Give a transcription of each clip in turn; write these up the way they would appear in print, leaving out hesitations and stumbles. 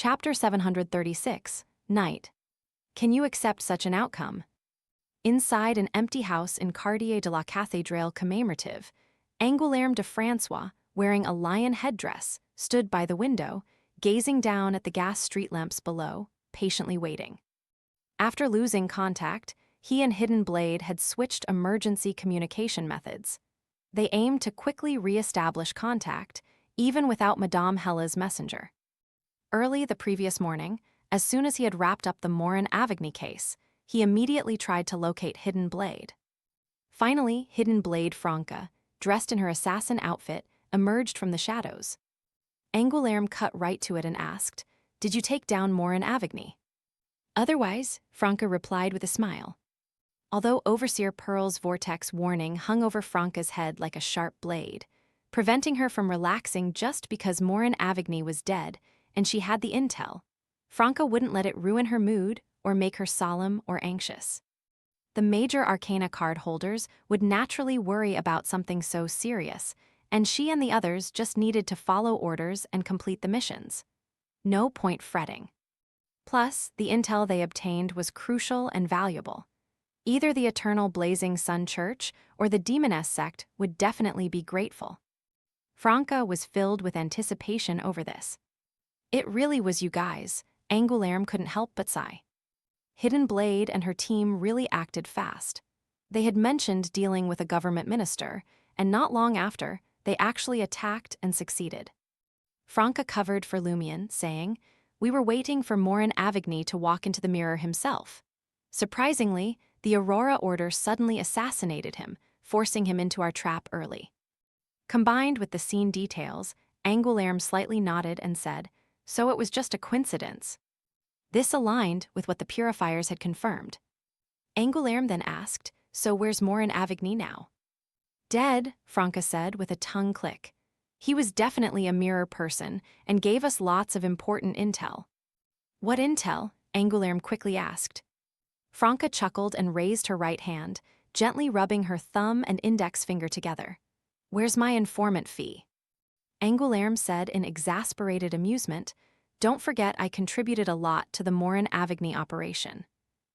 Chapter 736, Night. Can you accept such an outcome? Inside an empty house in Quartier de la Cathédrale commémorative, Angoulême de François, wearing a lion headdress, stood by the window, gazing down at the gas street lamps below, patiently waiting. After losing contact, he and Hidden Blade had switched emergency communication methods. They aimed to quickly re-establish contact, even without Madame Hella's messenger. Early the previous morning, as soon as he had wrapped up the Morin Avigny case, he immediately tried to locate Hidden Blade. Finally, Hidden Blade Franca, dressed in her assassin outfit, emerged from the shadows. Angoulême cut right to it and asked, "Did you take down Morin Avigny?" "Otherwise," Franca replied with a smile. Although Overseer Pearl's vortex warning hung over Franca's head like a sharp blade, preventing her from relaxing just because Morin Avigny was dead and she had the intel, Franca wouldn't let it ruin her mood or make her solemn or anxious. The major arcana card holders would naturally worry about something so serious, and she and the others just needed to follow orders and complete the missions. No point fretting. Plus, the intel they obtained was crucial and valuable. Either the Eternal Blazing Sun Church or the Demoness sect would definitely be grateful. Franca was filled with anticipation over this. It really was you guys, Angoulême couldn't help but sigh. Hidden Blade and her team really acted fast. They had mentioned dealing with a government minister, and not long after, they actually attacked and succeeded. Franca covered for Lumion, saying, "We were waiting for Morin Avigny to walk into the mirror himself. Surprisingly, the Aurora Order suddenly assassinated him, forcing him into our trap early." Combined with the scene details, Angoulême slightly nodded and said, "So it was just a coincidence." This aligned with what the purifiers had confirmed. Angoulême then asked, "So where's Morin Avigny now?" "Dead," Franca said with a tongue click. "He was definitely a mirror person and gave us lots of important intel." "What intel?" Angoulême quickly asked. Franca chuckled and raised her right hand, gently rubbing her thumb and index finger together. "Where's my informant fee?" Angoulême said in exasperated amusement, "Don't forget I contributed a lot to the Morin Avigny operation.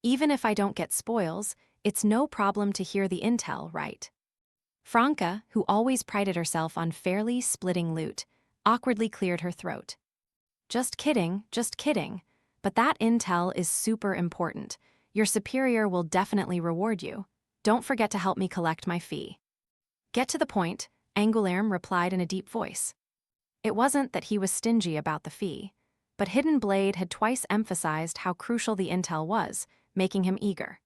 Even if I don't get spoils, it's no problem to hear the intel, right?" Franca, who always prided herself on fairly splitting loot, awkwardly cleared her throat. Just kidding, but that intel is super important. Your superior will definitely reward you. Don't forget to help me collect my fee." "Get to the point," Angoulême replied in a deep voice. It wasn't that he was stingy about the fee, but Hidden Blade had twice emphasized how crucial the intel was, making him eager.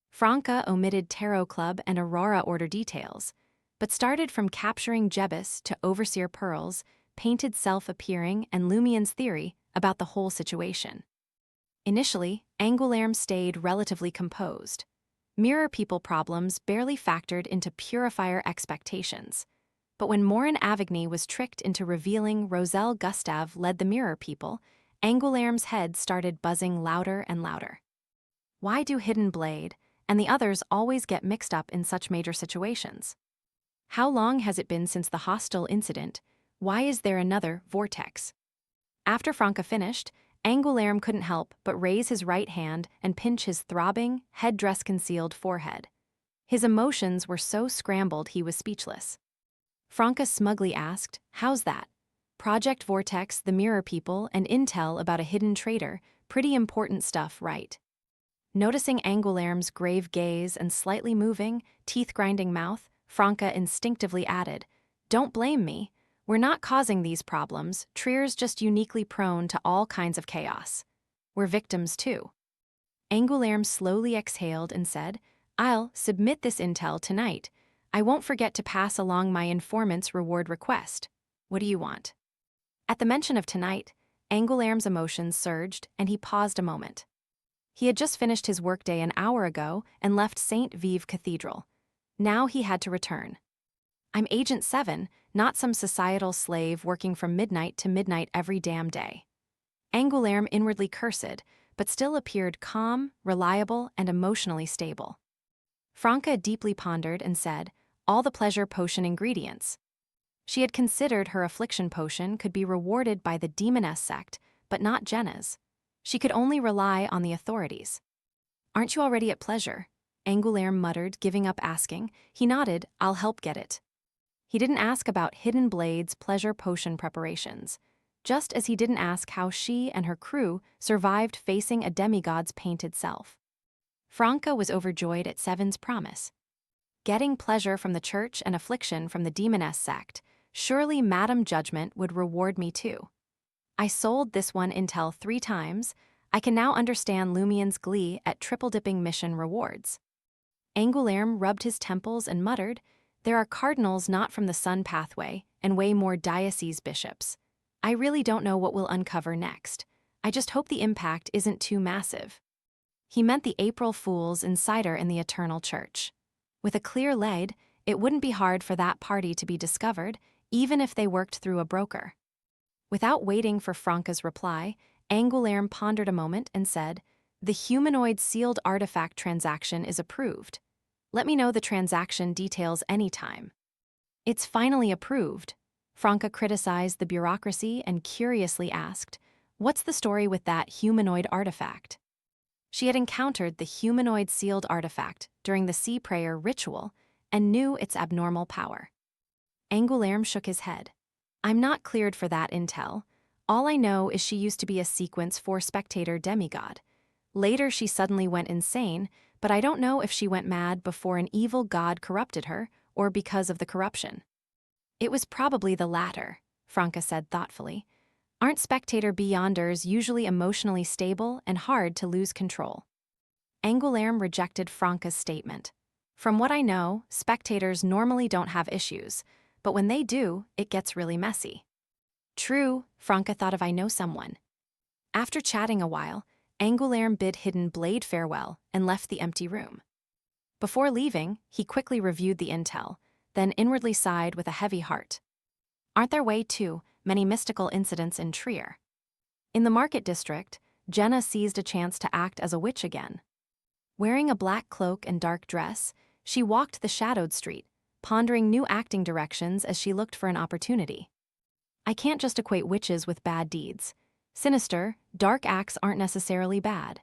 Franca omitted Tarot Club and Aurora Order details, but started from capturing Jebus to Overseer Pearl's painted self appearing and Lumion's theory about the whole situation. Initially, Angoulême stayed relatively composed. Mirror people problems barely factored into purifier expectations. But when Morin Avigny was tricked into revealing Roselle Gustave led the mirror people, Angoulême's head started buzzing louder and louder. Why do Hidden Blade and the others always get mixed up in such major situations? How long has it been since the hostile incident? Why is there another vortex? After Franca finished, Angoulême couldn't help but raise his right hand and pinch his throbbing, headdress-concealed forehead. His emotions were so scrambled he was speechless. Franca smugly asked, "How's that? Project Vortex, the mirror people, and intel about a hidden traitor, pretty important stuff, right?" Noticing Angoulême's grave gaze and slightly moving, teeth-grinding mouth, Franca instinctively added, "Don't blame me. We're not causing these problems. Trier's just uniquely prone to all kinds of chaos. We're victims too." Angoulême slowly exhaled and said, "I'll submit this intel tonight. I won't forget to pass along my informant's reward request. What do you want?" At the mention of tonight, Angoulême's emotions surged and he paused a moment. He had just finished his workday an hour ago and left St. Vive Cathedral. Now he had to return. "I'm Agent 7, not some societal slave working from midnight to midnight every damn day." Angoulême inwardly cursed, but still appeared calm, reliable, and emotionally stable. Franca deeply pondered and said, "All the pleasure potion ingredients." She had considered her affliction potion could be rewarded by the Demoness sect, but not Jenna's. She could only rely on the authorities. "Aren't you already at pleasure?" Angoulême muttered, giving up asking. He nodded. "I'll help get it." He didn't ask about Hidden Blade's pleasure potion preparations, just as he didn't ask how she and her crew survived facing a demigod's painted self. Franca was overjoyed at Seven's promise. Getting pleasure from the church and affliction from the demoness sect, surely Madame Judgment would reward me too. I sold this one intel 3 times. I can now understand Lumien's glee at triple-dipping mission rewards. Angoulême rubbed his temples and muttered, "There are cardinals not from the sun pathway and way more diocese bishops. I really don't know what we'll uncover next. I just hope the impact isn't too massive." He meant the April Fool's insider in the Eternal Church. With a clear lead, it wouldn't be hard for that party to be discovered, even if they worked through a broker. Without waiting for Franca's reply, Angoulême pondered a moment and said, "The humanoid sealed artifact transaction is approved. Let me know the transaction details anytime." "It's finally approved." Franca criticized the bureaucracy and curiously asked, "What's the story with that humanoid artifact?" She had encountered the humanoid sealed artifact during the sea prayer ritual and knew its abnormal power. Angoulême shook his head. "I'm not cleared for that intel. All I know is she used to be a Sequence 4 spectator demigod. Later she suddenly went insane, but I don't know if she went mad before an evil god corrupted her or because of the corruption." "It was probably the latter," Franca said thoughtfully. "Aren't spectator beyonders usually emotionally stable and hard to lose control?" Angoulême rejected Franca's statement. "From what I know, spectators normally don't have issues, but when they do, it gets really messy." "True," Franca thought of I know someone. After chatting a while, Angoulême bid Hidden Blade farewell and left the empty room. Before leaving, he quickly reviewed the intel, then inwardly sighed with a heavy heart. Aren't there way too many mystical incidents in Trier? In the market district, Jenna seized a chance to act as a witch again. Wearing a black cloak and dark dress, she walked the shadowed street, pondering new acting directions as she looked for an opportunity. I can't just equate witches with bad deeds. Sinister, dark acts aren't necessarily bad.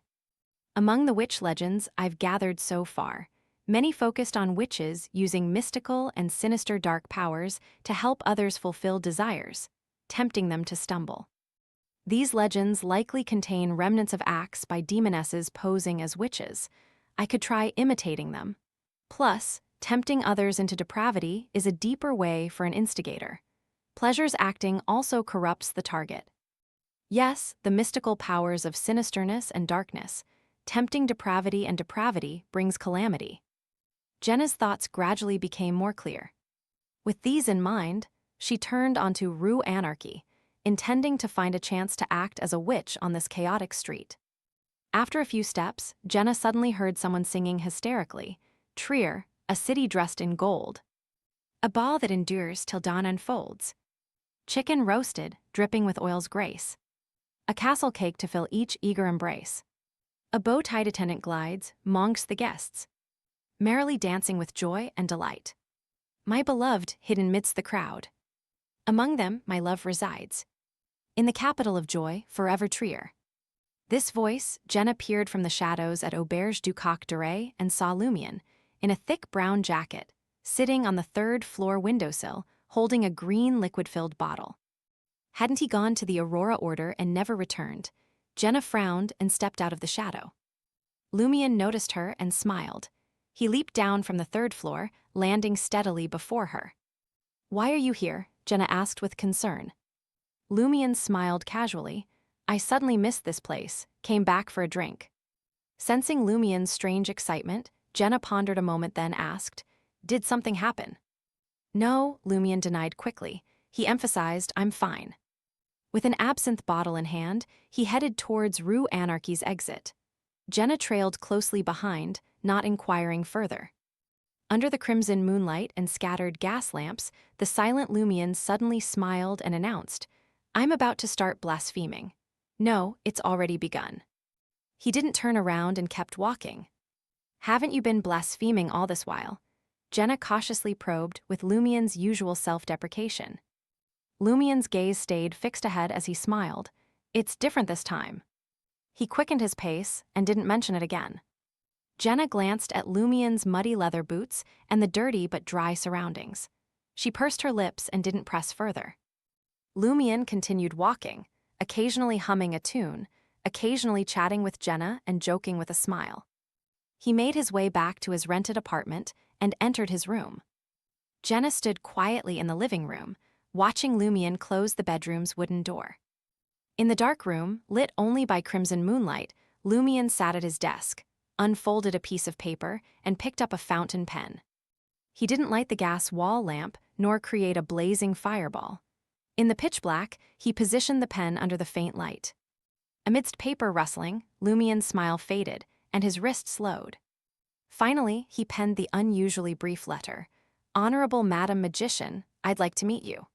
Among the witch legends I've gathered so far, many focused on witches using mystical and sinister dark powers to help others fulfill desires, tempting them to stumble. These legends likely contain remnants of acts by demonesses posing as witches. I could try imitating them. Plus, tempting others into depravity is a deeper way for an instigator. Pleasure's acting also corrupts the target. Yes, the mystical powers of sinisterness and darkness. Tempting depravity and depravity brings calamity. Jenna's thoughts gradually became more clear. With these in mind, she turned onto Rue Anarchy, intending to find a chance to act as a witch on this chaotic street. After a few steps, Jenna suddenly heard someone singing hysterically, "Trier, a city dressed in gold. A ball that endures till dawn unfolds. Chicken roasted, dripping with oil's grace. A castle cake to fill each eager embrace. A bow-tied attendant glides, monks the guests, merrily dancing with joy and delight. My beloved hidden midst the crowd. Among them my love resides. In the capital of joy, forever Trier." This voice, Jenna peered from the shadows at Auberge du Coq d'Oreille and saw Lumien, in a thick brown jacket, sitting on the 3rd floor windowsill, holding a green liquid-filled bottle. Hadn't he gone to the Aurora Order and never returned? Jenna frowned and stepped out of the shadow. Lumien noticed her and smiled. He leaped down from the 3rd floor, landing steadily before her. "Why are you here?" Jenna asked with concern. Lumien smiled casually. "I suddenly missed this place, came back for a drink." Sensing Lumien's strange excitement, Jenna pondered a moment then asked, "Did something happen?" "No," Lumien denied quickly. He emphasized, "I'm fine." With an absinthe bottle in hand, he headed towards Rue Anarchy's exit. Jenna trailed closely behind, not inquiring further. Under the crimson moonlight and scattered gas lamps, the silent Lumien suddenly smiled and announced, "I'm about to start blaspheming. No, it's already begun." He didn't turn around and kept walking. "Haven't you been blaspheming all this while?" Jenna cautiously probed with Lumien's usual self-deprecation. Lumien's gaze stayed fixed ahead as he smiled. It's different this time. He quickened his pace and didn't mention it again. Jenna glanced at Lumien's muddy leather boots and the dirty but dry surroundings. She pursed her lips and didn't press further. Lumien continued walking, occasionally humming a tune, occasionally chatting with Jenna and joking with a smile. He made his way back to his rented apartment and entered his room. Jenna stood quietly in the living room, watching Lumien close the bedroom's wooden door. In the dark room, lit only by crimson moonlight, Lumien sat at his desk, unfolded a piece of paper, and picked up a fountain pen. He didn't light the gas wall lamp nor create a blazing fireball. In the pitch black, he positioned the pen under the faint light. Amidst paper rustling, Lumien's smile faded, and his wrist slowed. Finally, he penned the unusually brief letter, "Honorable Madam Magician, I'd like to meet you."